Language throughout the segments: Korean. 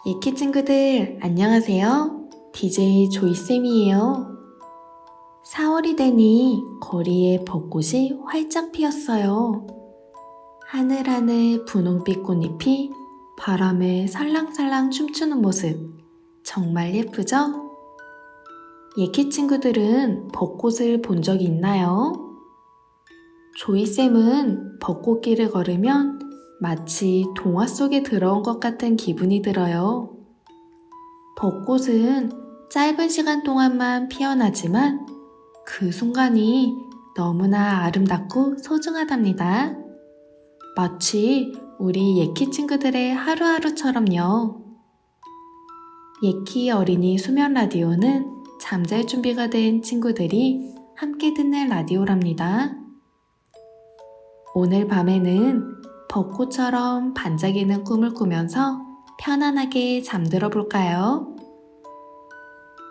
예키 친구들, 안녕하세요. DJ 조이쌤이에요. 4월이 되니 거리에 벚꽃이 활짝 피었어요. 하늘하늘 분홍빛 꽃잎이 바람에 살랑살랑 춤추는 모습, 정말 예쁘죠? 예키 친구들은 벚꽃을 본 적이 있나요? 조이쌤은 벚꽃길을 걸으면 마치 동화 속에 들어온 것 같은 기분이 들어요. 벚꽃은 짧은 시간 동안만 피어나지만 그 순간이 너무나 아름답고 소중하답니다. 마치 우리 예키 친구들의 하루하루처럼요. 예키 어린이 수면 라디오는 잠잘 준비가 된 친구들이 함께 듣는 라디오랍니다. 오늘 밤에는 벚꽃처럼 반짝이는 꿈을 꾸면서 편안하게 잠들어 볼까요?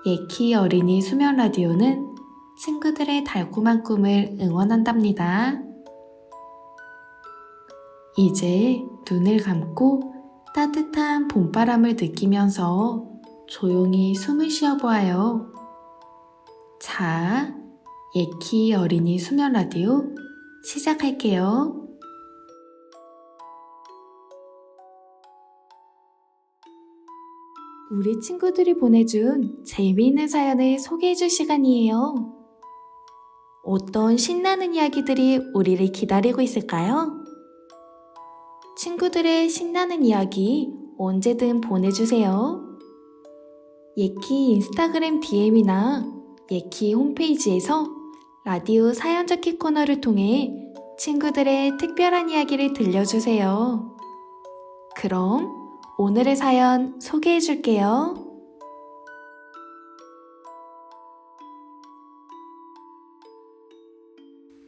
예키 어린이 수면 라디오는 친구들의 달콤한 꿈을 응원한답니다. 이제 눈을 감고 따뜻한 봄바람을 느끼면서 조용히 숨을 쉬어 보아요. 자, 예키 어린이 수면 라디오 시작할게요. 우리 친구들이 보내준 재미있는 사연을 소개해줄 시간이에요. 어떤 신나는 이야기들이 우리를 기다리고 있을까요? 친구들의 신나는 이야기 언제든 보내주세요. 예키 인스타그램 DM이나 예키 홈페이지에서 라디오 사연 적기 코너를 통해 친구들의 특별한 이야기를 들려주세요. 그럼 오늘의 사연 소개해줄게요.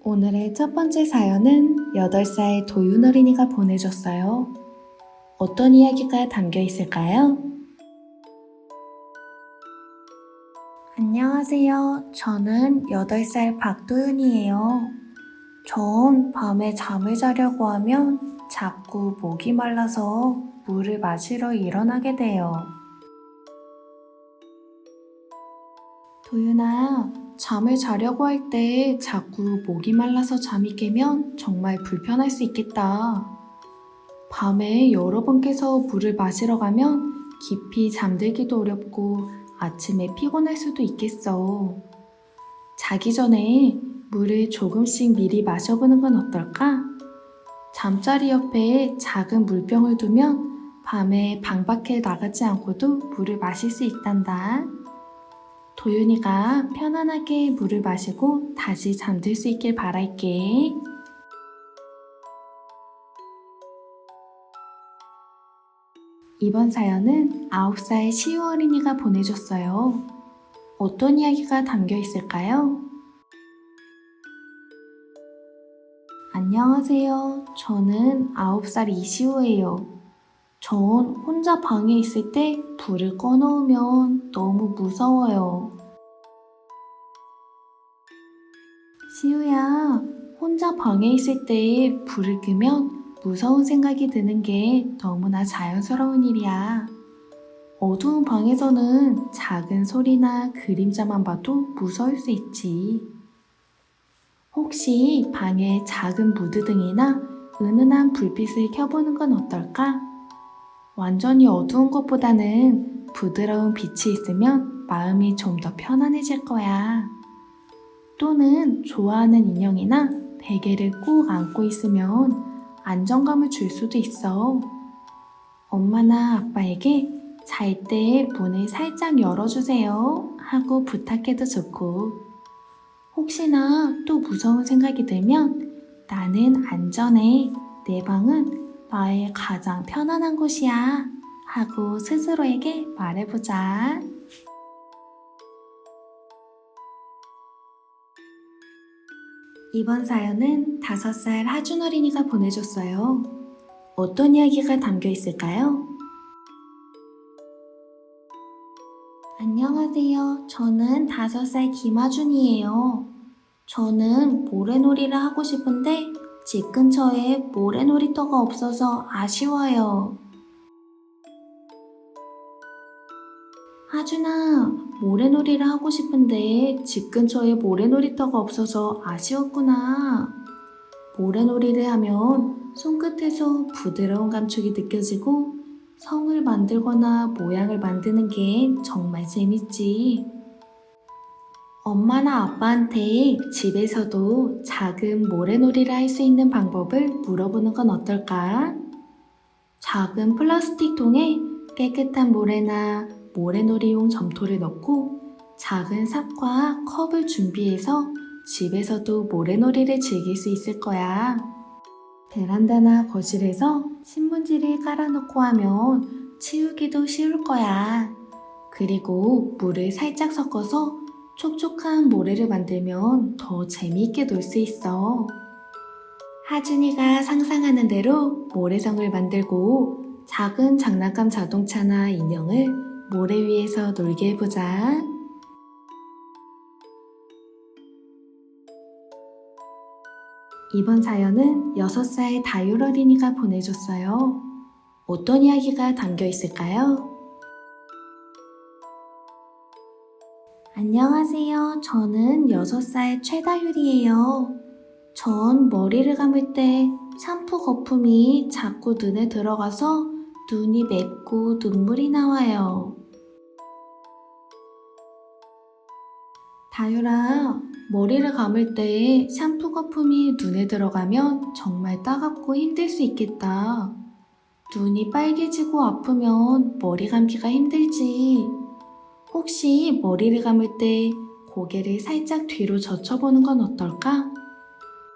오늘의 첫 번째 사연은 8살 도윤 어린이가 보내줬어요. 어떤 이야기가 담겨 있을까요? 안녕하세요. 저는 8살 박도윤이에요. 전 밤에 잠을 자려고 하면 자꾸 목이 말라서 물을 마시러 일어나게 돼요. 도윤아, 잠을 자려고 할 때 자꾸 목이 말라서 잠이 깨면 정말 불편할 수 있겠다. 밤에 여러 번 깨서 물을 마시러 가면 깊이 잠들기도 어렵고 아침에 피곤할 수도 있겠어. 자기 전에 물을 조금씩 미리 마셔보는 건 어떨까? 잠자리 옆에 작은 물병을 두면 밤에 방 밖에 나가지 않고도 물을 마실 수 있단다. 도윤이가 편안하게 물을 마시고 다시 잠들 수 있길 바랄게. 이번 사연은 9살 시우 어린이가 보내줬어요. 어떤 이야기가 담겨 있을까요? 안녕하세요. 저는 9살 이시우예요. 전 혼자 방에 있을 때 불을 꺼놓으면 너무 무서워요. 시우야, 혼자 방에 있을 때 불을 끄면 무서운 생각이 드는 게 너무나 자연스러운 일이야. 어두운 방에서는 작은 소리나 그림자만 봐도 무서울 수 있지. 혹시 방에 작은 무드등이나 은은한 불빛을 켜보는 건 어떨까? 완전히 어두운 것보다는 부드러운 빛이 있으면 마음이 좀 더 편안해질 거야. 또는 좋아하는 인형이나 베개를 꼭 안고 있으면 안정감을 줄 수도 있어. 엄마나 아빠에게 잘 때 문을 살짝 열어주세요 하고 부탁해도 좋고, 혹시나 또 무서운 생각이 들면 나는 안전해, 내 방은 나의 가장 편안한 곳이야 하고 스스로에게 말해보자. 이번 사연은 5살 하준 어린이가 보내줬어요. 어떤 이야기가 담겨 있을까요? 안녕하세요. 저는 5살 김하준이에요. 저는 모래놀이를 하고 싶은데 집 근처에 모래놀이터가 없어서 아쉬워요. 하준아, 모래놀이를 하고 싶은데 집 근처에 모래놀이터가 없어서 아쉬웠구나. 모래놀이를 하면 손끝에서 부드러운 감촉이 느껴지고 성을 만들거나 모양을 만드는 게 정말 재밌지. 엄마나 아빠한테 집에서도 작은 모래놀이를 할 수 있는 방법을 물어보는 건 어떨까? 작은 플라스틱 통에 깨끗한 모래나 모래놀이용 점토를 넣고 작은 삽과 컵을 준비해서 집에서도 모래놀이를 즐길 수 있을 거야. 베란다나 거실에서 신문지를 깔아놓고 하면 치우기도 쉬울 거야. 그리고 물을 살짝 섞어서 촉촉한 모래를 만들면 더 재미있게 놀 수 있어. 하준이가 상상하는 대로 모래성을 만들고 작은 장난감 자동차나 인형을 모래 위에서 놀게 해보자. 이번 사연은 6살 다율 어린이가 보내줬어요. 어떤 이야기가 담겨 있을까요? 안녕하세요. 저는 6살 최다율이에요. 전 머리를 감을 때 샴푸 거품이 자꾸 눈에 들어가서 눈이 맵고 눈물이 나와요. 다율아, 머리를 감을 때 샴푸 거품이 눈에 들어가면 정말 따갑고 힘들 수 있겠다. 눈이 빨개지고 아프면 머리 감기가 힘들지. 혹시 머리를 감을 때 고개를 살짝 뒤로 젖혀보는 건 어떨까?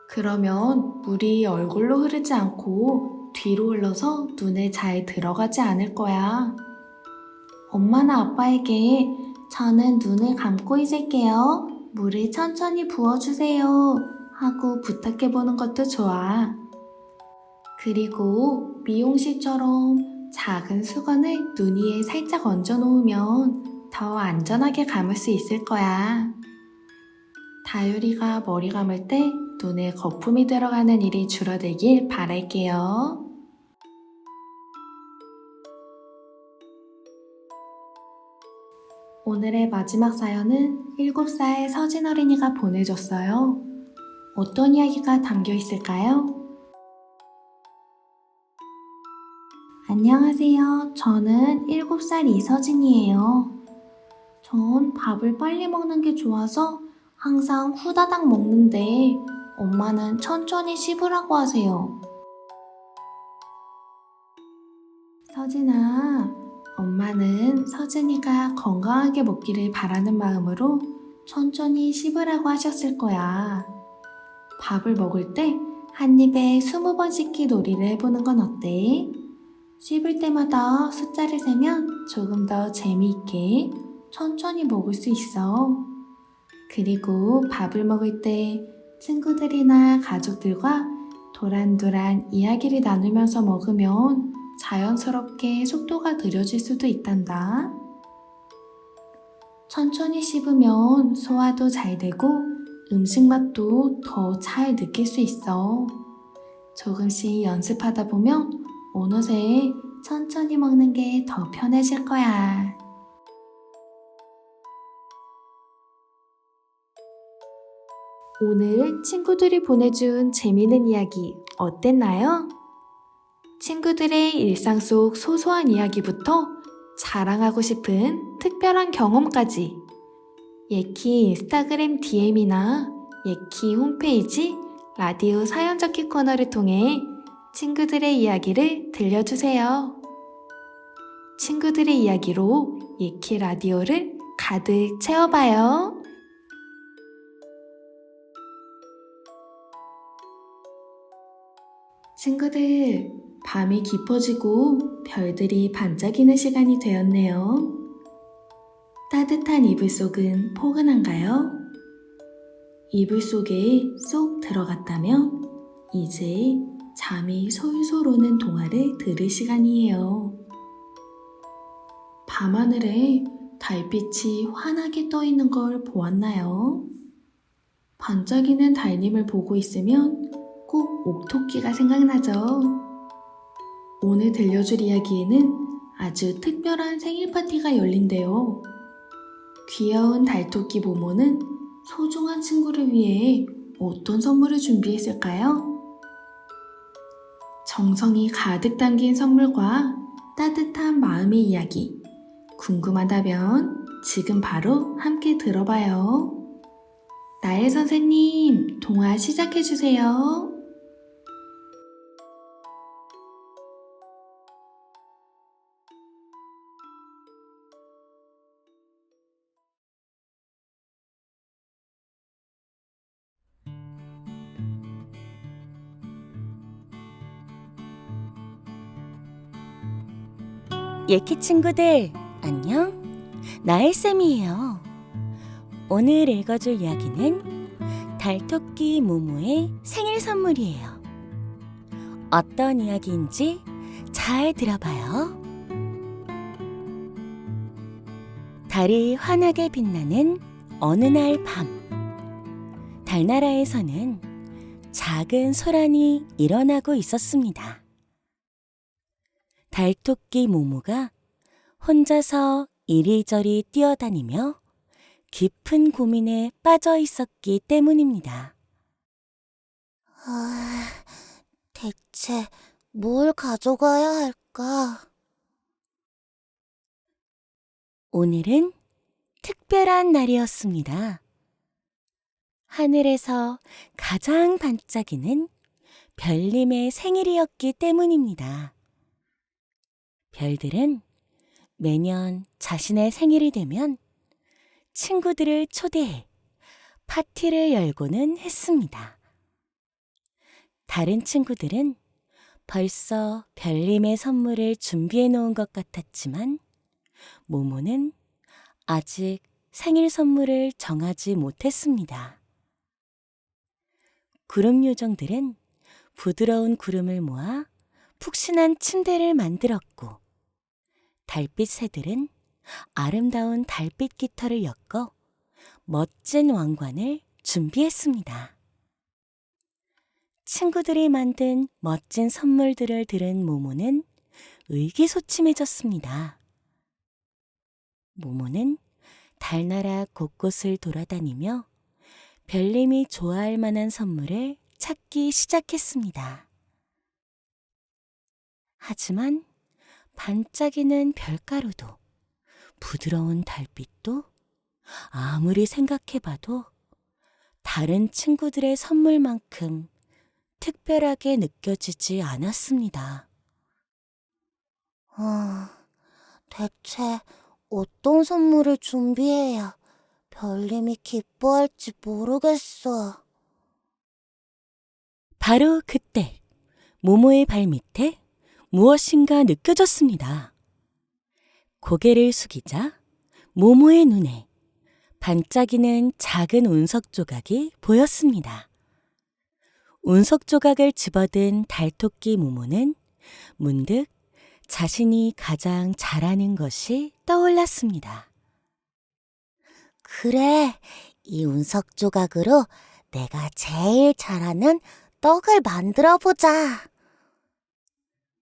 그러면 물이 얼굴로 흐르지 않고 뒤로 흘러서 눈에 잘 들어가지 않을 거야. 엄마나 아빠에게 저는 눈을 감고 있을게요. 물을 천천히 부어주세요. 하고 부탁해보는 것도 좋아. 그리고 미용실처럼 작은 수건을 눈 위에 살짝 얹어놓으면 더 안전하게 감을 수 있을 거야. 다율이가 머리 감을 때 눈에 거품이 들어가는 일이 줄어들길 바랄게요. 오늘의 마지막 사연은 7살 서진 어린이가 보내줬어요. 어떤 이야기가 담겨 있을까요? 안녕하세요. 저는 7살 이서진이에요. 전 밥을 빨리 먹는 게 좋아서 항상 후다닥 먹는데 엄마는 천천히 씹으라고 하세요. 서진아, 엄마는 서진이가 건강하게 먹기를 바라는 마음으로 천천히 씹으라고 하셨을 거야. 밥을 먹을 때 한 입에 20번 씹기 놀이를 해보는 건 어때? 씹을 때마다 숫자를 세면 조금 더 재미있게 천천히 먹을 수 있어. 그리고 밥을 먹을 때 친구들이나 가족들과 도란도란 이야기를 나누면서 먹으면 자연스럽게 속도가 느려질 수도 있단다. 천천히 씹으면 소화도 잘 되고 음식 맛도 더 잘 느낄 수 있어. 조금씩 연습하다 보면 어느새 천천히 먹는 게 더 편해질 거야. 오늘 친구들이 보내준 재미있는 이야기 어땠나요? 친구들의 일상 속 소소한 이야기부터 자랑하고 싶은 특별한 경험까지 예키 인스타그램 DM이나 예키 홈페이지 라디오 사연 적기 코너를 통해 친구들의 이야기를 들려주세요. 친구들의 이야기로 예키 라디오를 가득 채워봐요. 친구들, 밤이 깊어지고 별들이 반짝이는 시간이 되었네요. 따뜻한 이불 속은 포근한가요? 이불 속에 쏙 들어갔다면 이제 잠이 솔솔 오는 동화를 들을 시간이에요. 밤하늘에 달빛이 환하게 떠 있는 걸 보았나요? 반짝이는 달님을 보고 있으면 꼭 옥토끼가 생각나죠. 오늘 들려줄 이야기에는 아주 특별한 생일 파티가 열린대요. 귀여운 달토끼 모모는 소중한 친구를 위해 어떤 선물을 준비했을까요? 정성이 가득 담긴 선물과 따뜻한 마음의 이야기 궁금하다면 지금 바로 함께 들어봐요. 나의 선생님, 동화 시작해주세요. 예키 친구들, 안녕? 나의 쌤이에요. 오늘 읽어줄 이야기는 달토끼 모모의 생일 선물이에요. 어떤 이야기인지 잘 들어봐요. 달이 환하게 빛나는 어느 날 밤, 달나라에서는 작은 소란이 일어나고 있었습니다. 달토끼 모모가 혼자서 이리저리 뛰어다니며 깊은 고민에 빠져 있었기 때문입니다. 대체 뭘 가져가야 할까? 오늘은 특별한 날이었습니다. 하늘에서 가장 반짝이는 별님의 생일이었기 때문입니다. 별들은 매년 자신의 생일이 되면 친구들을 초대해 파티를 열고는 했습니다. 다른 친구들은 벌써 별님의 선물을 준비해 놓은 것 같았지만 모모는 아직 생일 선물을 정하지 못했습니다. 구름 요정들은 부드러운 구름을 모아 푹신한 침대를 만들었고 달빛 새들은 아름다운 달빛 깃털을 엮어 멋진 왕관을 준비했습니다. 친구들이 만든 멋진 선물들을 들은 모모는 의기소침해졌습니다. 모모는 달나라 곳곳을 돌아다니며 별님이 좋아할 만한 선물을 찾기 시작했습니다. 하지만 반짝이는 별가루도 부드러운 달빛도 아무리 생각해봐도 다른 친구들의 선물만큼 특별하게 느껴지지 않았습니다. 대체 어떤 선물을 준비해야 별님이 기뻐할지 모르겠어. 바로 그때 모모의 발밑에 무엇인가 느껴졌습니다. 고개를 숙이자 모모의 눈에 반짝이는 작은 운석 조각이 보였습니다. 운석 조각을 집어든 달토끼 모모는 문득 자신이 가장 잘하는 것이 떠올랐습니다. 그래, 이 운석 조각으로 내가 제일 잘하는 떡을 만들어보자.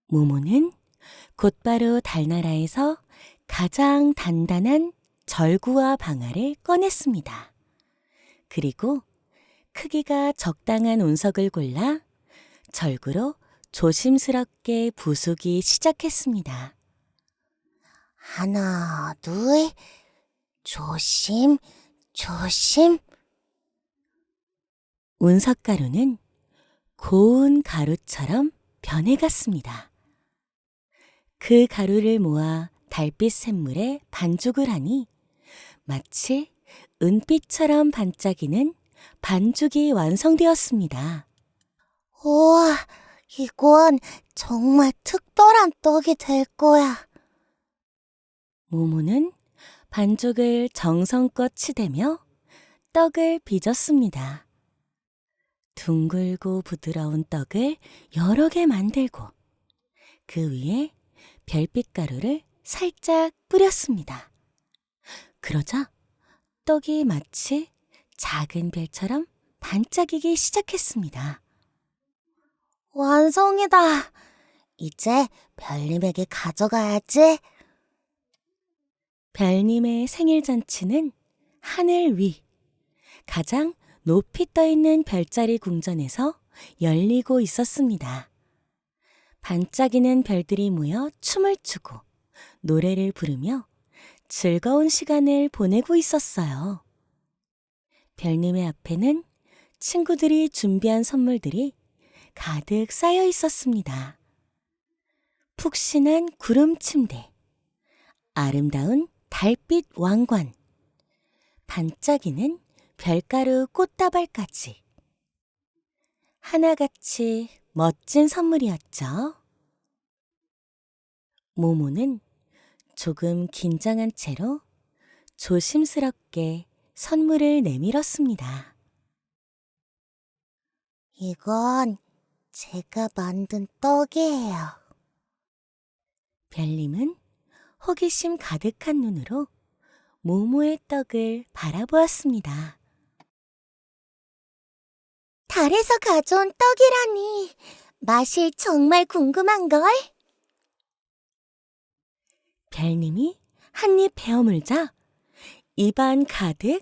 모모는 곧바로 달나라에서 가장 단단한 절구와 방아를 꺼냈습니다. 그리고 크기가 적당한 운석을 골라 절구로 조심스럽게 부수기 시작했습니다. 하나, 둘, 조심, 조심. 운석가루는 고운 가루처럼 변해갔습니다. 그 가루를 모아 달빛 샘물에 반죽을 하니 마치 은빛처럼 반짝이는 반죽이 완성되었습니다. 우와, 이건 정말 특별한 떡이 될 거야. 모모는 반죽을 정성껏 치대며 떡을 빚었습니다. 둥글고 부드러운 떡을 여러 개 만들고 그 위에 별빛 가루를 살짝 뿌렸습니다. 그러자 떡이 마치 작은 별처럼 반짝이기 시작했습니다. 완성이다. 이제 별님에게 가져가야지. 별님의 생일 잔치는 하늘 위, 가장 높이 떠 있는 별자리 궁전에서 열리고 있었습니다. 반짝이는 별들이 모여 춤을 추고 노래를 부르며 즐거운 시간을 보내고 있었어요. 별님의 앞에는 친구들이 준비한 선물들이 가득 쌓여 있었습니다. 푹신한 구름 침대, 아름다운 달빛 왕관, 반짝이는 별가루 꽃다발까지. 하나같이 멋진 선물이었죠. 모모는 조금 긴장한 채로 조심스럽게 선물을 내밀었습니다. 이건 제가 만든 떡이에요. 별님은 호기심 가득한 눈으로 모모의 떡을 바라보았습니다. 달에서 가져온 떡이라니. 맛이 정말 궁금한걸? 별님이 한 입 베어물자 입안 가득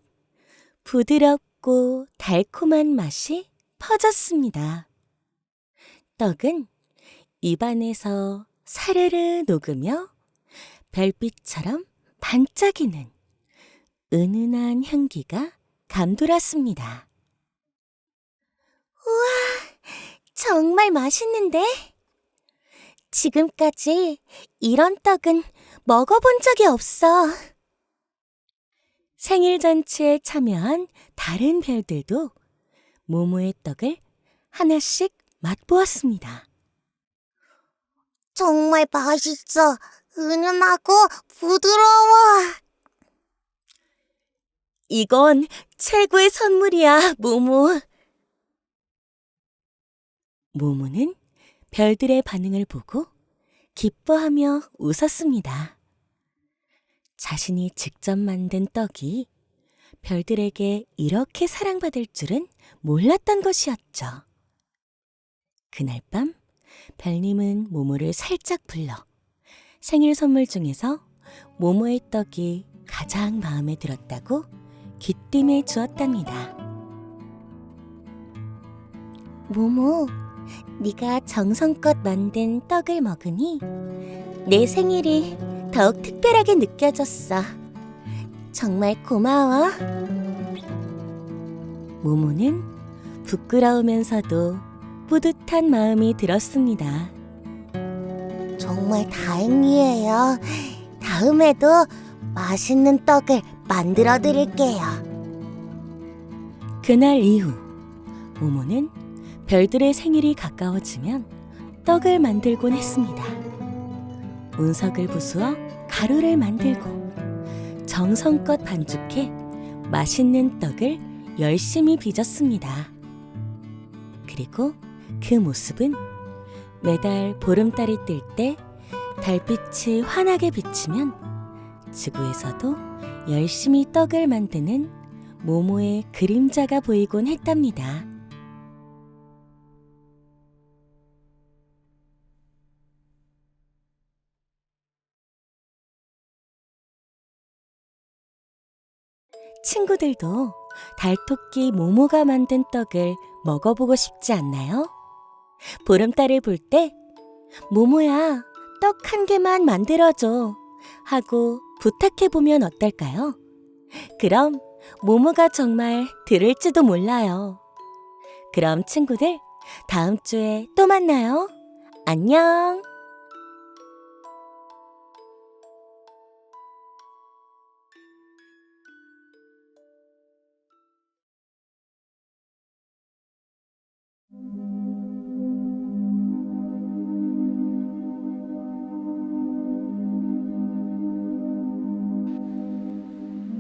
부드럽고 달콤한 맛이 퍼졌습니다. 떡은 입안에서 사르르 녹으며 별빛처럼 반짝이는 은은한 향기가 감돌았습니다. 정말 맛있는데? 지금까지 이런 떡은 먹어본 적이 없어. 생일 잔치에 참여한 다른 별들도 모모의 떡을 하나씩 맛보았습니다. 정말 맛있어. 은은하고 부드러워. 이건 최고의 선물이야, 모모. 모모는 별들의 반응을 보고 기뻐하며 웃었습니다. 자신이 직접 만든 떡이 별들에게 이렇게 사랑받을 줄은 몰랐던 것이었죠. 그날 밤 별님은 모모를 살짝 불러 생일 선물 중에서 모모의 떡이 가장 마음에 들었다고 귀띔해 주었답니다. 모모, 네가 정성껏 만든 떡을 먹으니 내 생일이 더욱 특별하게 느껴졌어. 정말 고마워. 모모는 부끄러우면서도 뿌듯한 마음이 들었습니다. 정말 다행이에요. 다음에도 맛있는 떡을 만들어 드릴게요. 그날 이후 모모는 별들의 생일이 가까워지면 떡을 만들곤 했습니다. 운석을 부수어 가루를 만들고 정성껏 반죽해 맛있는 떡을 열심히 빚었습니다. 그리고 그 모습은 매달 보름달이 뜰 때 달빛이 환하게 비치면 지구에서도 열심히 떡을 만드는 모모의 그림자가 보이곤 했답니다. 친구들도 달토끼 모모가 만든 떡을 먹어보고 싶지 않나요? 보름달을 볼 때 모모야, 떡 한 개만 만들어줘 하고 부탁해보면 어떨까요? 그럼 모모가 정말 들을지도 몰라요. 그럼 친구들, 다음 주에 또 만나요. 안녕!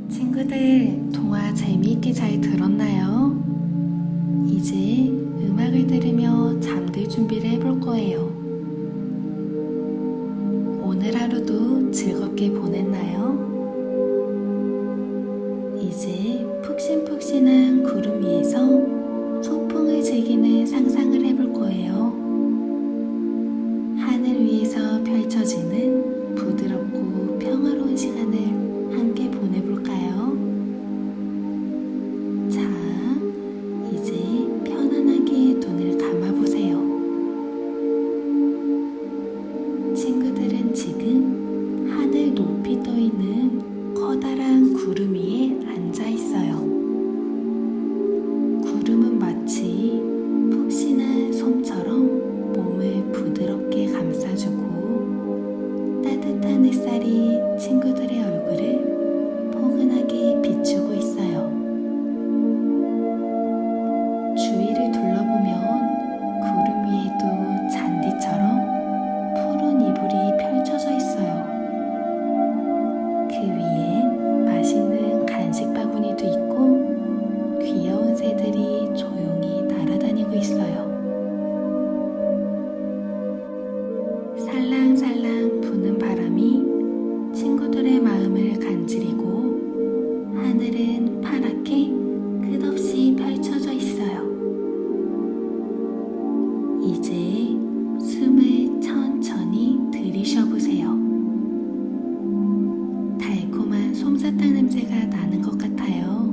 친구들, 동화 재미있게 잘 들었나요? 이제 음악을 들으며 잠들 준비를 해볼 거예요. 오늘 하루도 즐겁게 보냈나요? 이제 푹신푹신한 구름 위에서 소풍을 즐기는 상상을 해볼 거예요. 하늘 이제 숨을 천천히 들이쉬어보세요. 달콤한 솜사탕 냄새가 나는 것 같아요.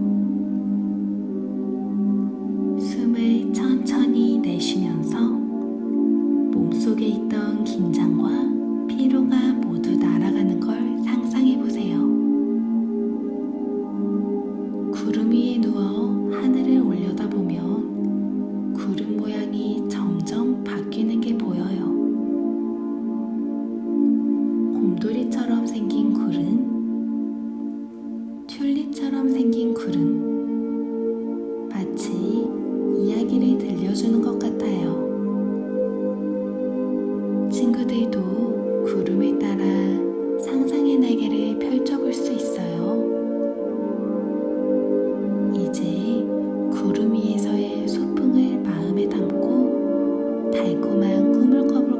숨을 천천히 내쉬면서 몸속에 있던 긴장과 피로가 모두 날아가는 걸 상상해보세요. 구름 위에 누워 하늘을 올려다보면 구름 모양이 점점 바뀌는 게 보여요. 곰돌이처럼 생긴 구름, 튤립처럼 생긴 구름, 마치 이야기를 들려주는 것 같아요. 친구들도 구름을 따라 상상의 날개를 펼쳐볼 수 있어요. 이제 구름 위에서의 소풍을 마음에 담고 달콤한 꿈을 꿔볼